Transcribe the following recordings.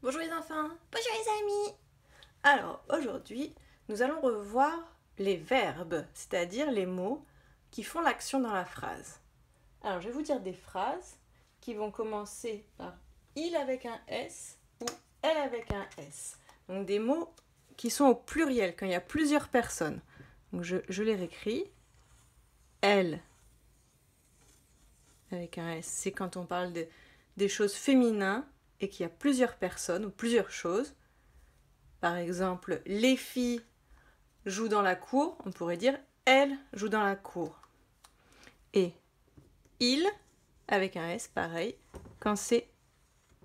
Bonjour les enfants. Bonjour les amis. Alors aujourd'hui, nous allons revoir les verbes, c'est-à-dire les mots qui font l'action dans la phrase. Alors je vais vous dire des phrases qui vont commencer par il avec un S ou elle avec un S. Donc des mots qui sont au pluriel quand il y a plusieurs personnes. Donc je les réécris. Elle avec un S, c'est quand on parle des choses féminines et qu'il y a plusieurs personnes ou plusieurs choses. Par exemple, les filles jouent dans la cour, on pourrait dire elles jouent dans la cour. Et il, avec un S, pareil, quand c'est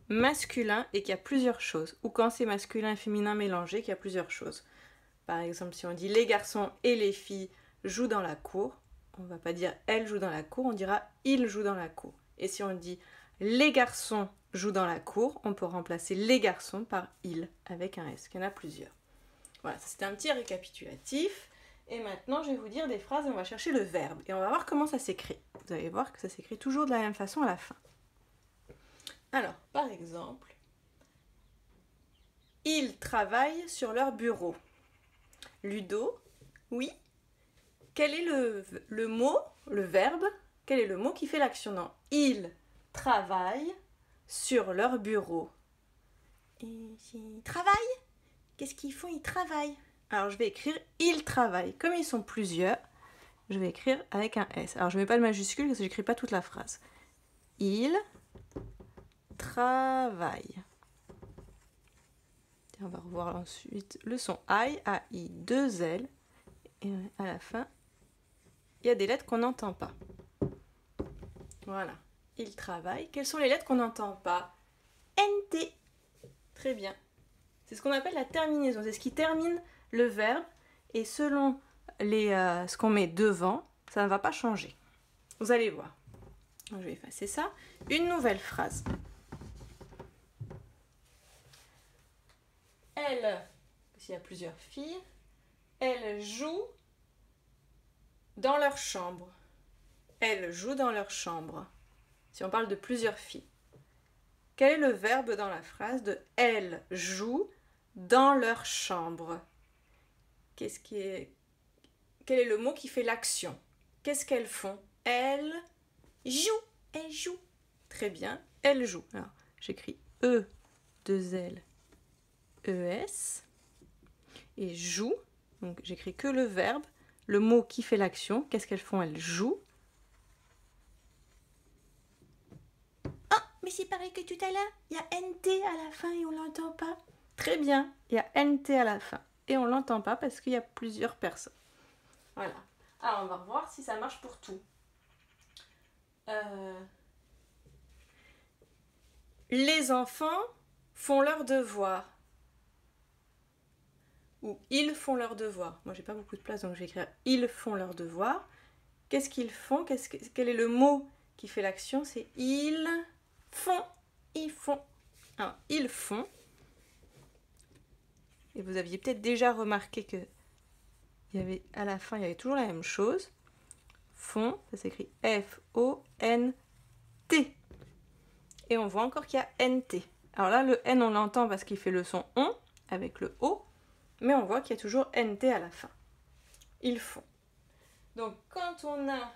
masculin et qu'il y a plusieurs choses, ou quand c'est masculin et féminin mélangé, qu'il y a plusieurs choses. Par exemple, si on dit les garçons et les filles jouent dans la cour, on ne va pas dire elles jouent dans la cour, on dira ils jouent dans la cour. Et si on dit les garçons jouent dans la cour, on peut remplacer les garçons par ils avec un S, qu'il y en a plusieurs. Voilà, c'était un petit récapitulatif. Et maintenant, je vais vous dire des phrases et on va chercher le verbe. Et on va voir comment ça s'écrit. Vous allez voir que ça s'écrit toujours de la même façon à la fin. Alors, par exemple, ils travaillent sur leur bureau. Ludo, oui. Quel est le mot, le verbe, quel est le mot qui fait l'action dans ils travaillent sur leur bureau. Ils travaillent. Qu'est-ce qu'ils font? Ils travaillent. Alors je vais écrire ils travaillent. Comme ils sont plusieurs, je vais écrire avec un S. Alors je ne mets pas de majuscule parce que je n'écris pas toute la phrase. Ils travaillent. On va revoir ensuite le son I, A-I, 2 L. Et à la fin, il y a des lettres qu'on n'entend pas. Voilà. Ils travaillent. Quelles sont les lettres qu'on n'entend pas? NT. Très bien. C'est ce qu'on appelle la terminaison. C'est ce qui termine le verbe. Et selon ce qu'on met devant, ça ne va pas changer. Vous allez voir. Je vais effacer ça. Une nouvelle phrase. Elle, s'il y a plusieurs filles, elles jouent dans leur chambre. Elles jouent dans leur chambre. Si on parle de plusieurs filles. Quel est le verbe dans la phrase de elles jouent dans leur chambre? Quel est le mot qui fait l'action? Qu'est-ce qu'elles font? Elles jouent. Elles jouent. Très bien, elles jouent. Alors, j'écris E, 2 L, E, S. Et jouent, donc j'écris que le verbe, le mot qui fait l'action. Qu'est-ce qu'elles font? Elles jouent. Oh, mais c'est pareil que tout à l'heure. Il y a NT à la fin et on l'entend pas. Très bien, il y a NT à la fin. Et on ne l'entend pas parce qu'il y a plusieurs personnes. Voilà. Alors, on va revoir si ça marche pour tout. Les enfants font leurs devoirs. Ou ils font leurs devoirs. Moi, j'ai pas beaucoup de place, donc je vais écrire ils font leurs devoirs. Qu'est-ce qu'ils font? Quel est le mot qui fait l'action? C'est ils font. Ils font. Alors, ils font. Et vous aviez peut-être déjà remarqué que à la fin, il y avait toujours la même chose. Font, ça s'écrit F-O-N-T. Et on voit encore qu'il y a N-T. Alors là, le N, on l'entend parce qu'il fait le son on avec le O. Mais on voit qu'il y a toujours NT à la fin. Ils font. Donc quand on a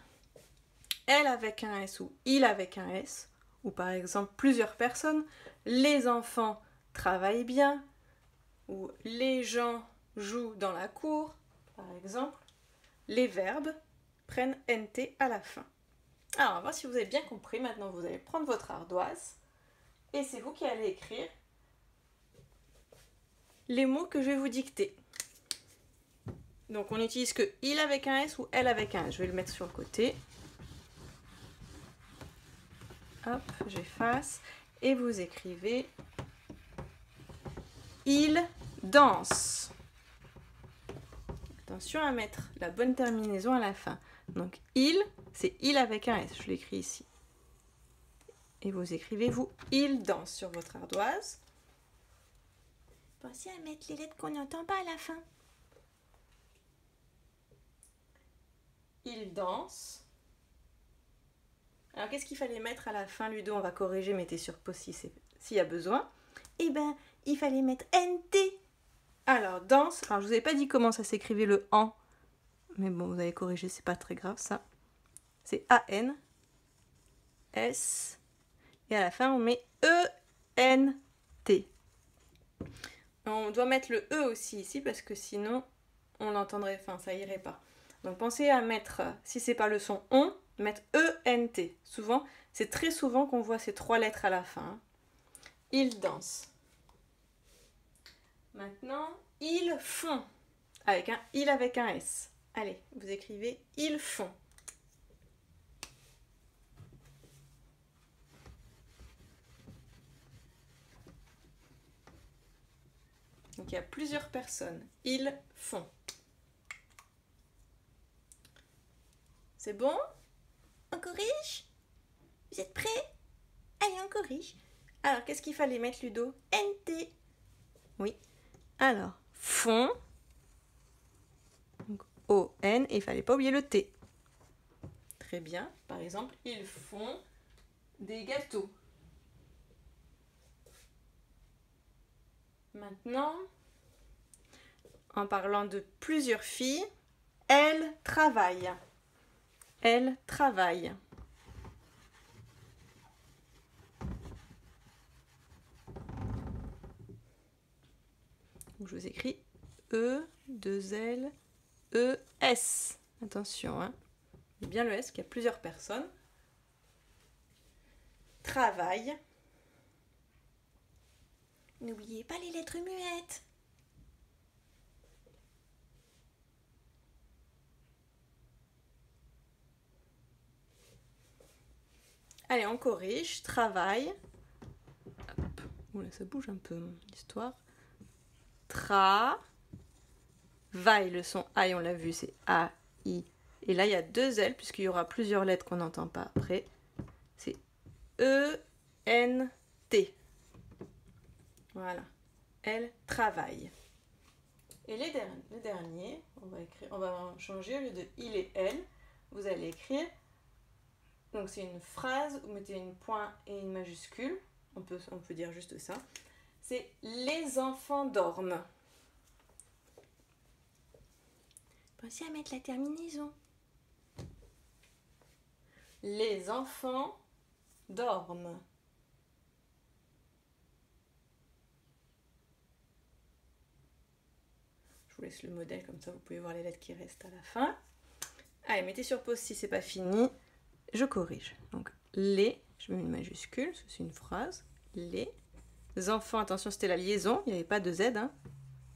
elle avec un S ou il avec un S, ou par exemple plusieurs personnes, les enfants travaillent bien, ou les gens jouent dans la cour, par exemple, les verbes prennent NT à la fin. Alors on va voir si vous avez bien compris. Maintenant vous allez prendre votre ardoise et c'est vous qui allez écrire les mots que je vais vous dicter. Donc on n'utilise que il avec un S ou elle avec un S. Je vais le mettre sur le côté. Hop, j'efface. Et vous écrivez il danse. Attention à mettre la bonne terminaison à la fin. Donc il, c'est il avec un S. Je l'écris ici. Et vous écrivez vous il danse sur votre ardoise. Pensez à mettre les lettres qu'on n'entend pas à la fin. Il danse. Alors qu'est-ce qu'il fallait mettre à la fin, Ludo? On va corriger, mettez sur pause s'il y a besoin. Eh ben, il fallait mettre NT. Alors, danse. Alors, je vous avais pas dit comment ça s'écrivait le en. Mais bon, vous avez corrigé, c'est pas très grave ça. C'est A-N. S. Et à la fin, on met E-N-T. On doit mettre le E aussi ici parce que sinon, on l'entendrait, enfin, ça irait pas. Donc, pensez à mettre, si c'est pas le son on, mettre E-N-T. Souvent, c'est très souvent qu'on voit ces 3 lettres à la fin. Ils dansent. Maintenant, ils font. Avec un il avec un S. Allez, vous écrivez ils font. Donc il y a plusieurs personnes. Ils font. C'est bon? On corrige? Vous êtes prêts? Allez, on corrige. Alors, qu'est-ce qu'il fallait mettre, Ludo? NT. Oui. Alors, font. Donc, O-N. Et il fallait pas oublier le T. Très bien. Par exemple, ils font des gâteaux. Maintenant, en parlant de plusieurs filles, elles travaillent. Elles travaillent. Donc, je vous écris E, 2 L, E, S. Attention, hein. Il y a bien le S, qu'il y a plusieurs personnes. Travaillent. N'oubliez pas les lettres muettes. Allez, on corrige. Travaille. Hop. Oula, ça bouge un peu, mon histoire. Vaille, le son I, on l'a vu, c'est A, I. Et là, il y a 2 L, puisqu'il y aura plusieurs lettres qu'on n'entend pas après. C'est E, N, T. Voilà. Elle travaille. Et les derniers, on va changer, au lieu de il et elle, vous allez écrire. Donc c'est une phrase, vous mettez une point et une majuscule. On peut dire juste ça. C'est les enfants dorment. Pensez à mettre la terminaison. Les enfants dorment. Je vous laisse le modèle, comme ça vous pouvez voir les lettres qui restent à la fin. Allez, mettez sur pause si c'est pas fini. Je corrige. Donc les, je mets une majuscule, parce que c'est une phrase. Les enfants, attention, c'était la liaison, il n'y avait pas de Z. Hein.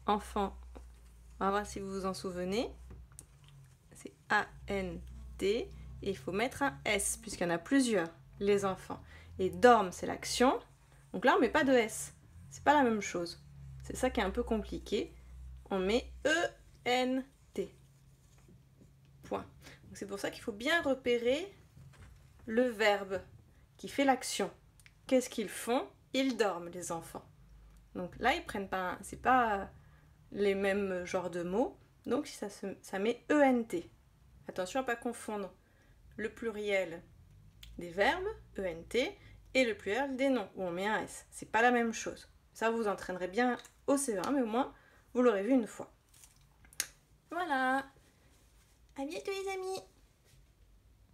Enfants, on va voir si vous vous en souvenez. C'est A-N-T. Et il faut mettre un S, puisqu'il y en a plusieurs, les enfants. Et dorment, c'est l'action. Donc là, on ne met pas de S. C'est pas la même chose. C'est ça qui est un peu compliqué. On met E-N-T. Point. Donc c'est pour ça qu'il faut bien repérer le verbe qui fait l'action. Qu'est-ce qu'ils font? Ils dorment, les enfants. Donc là, ils prennent pas, c'est pas les mêmes genres de mots. Donc ça met ENT. Attention à ne pas confondre le pluriel des verbes, ENT, et le pluriel des noms, où on met un S. C'est pas la même chose. Ça vous entraînerez bien au CE1, mais au moins, vous l'aurez vu une fois. Voilà. À bientôt les amis.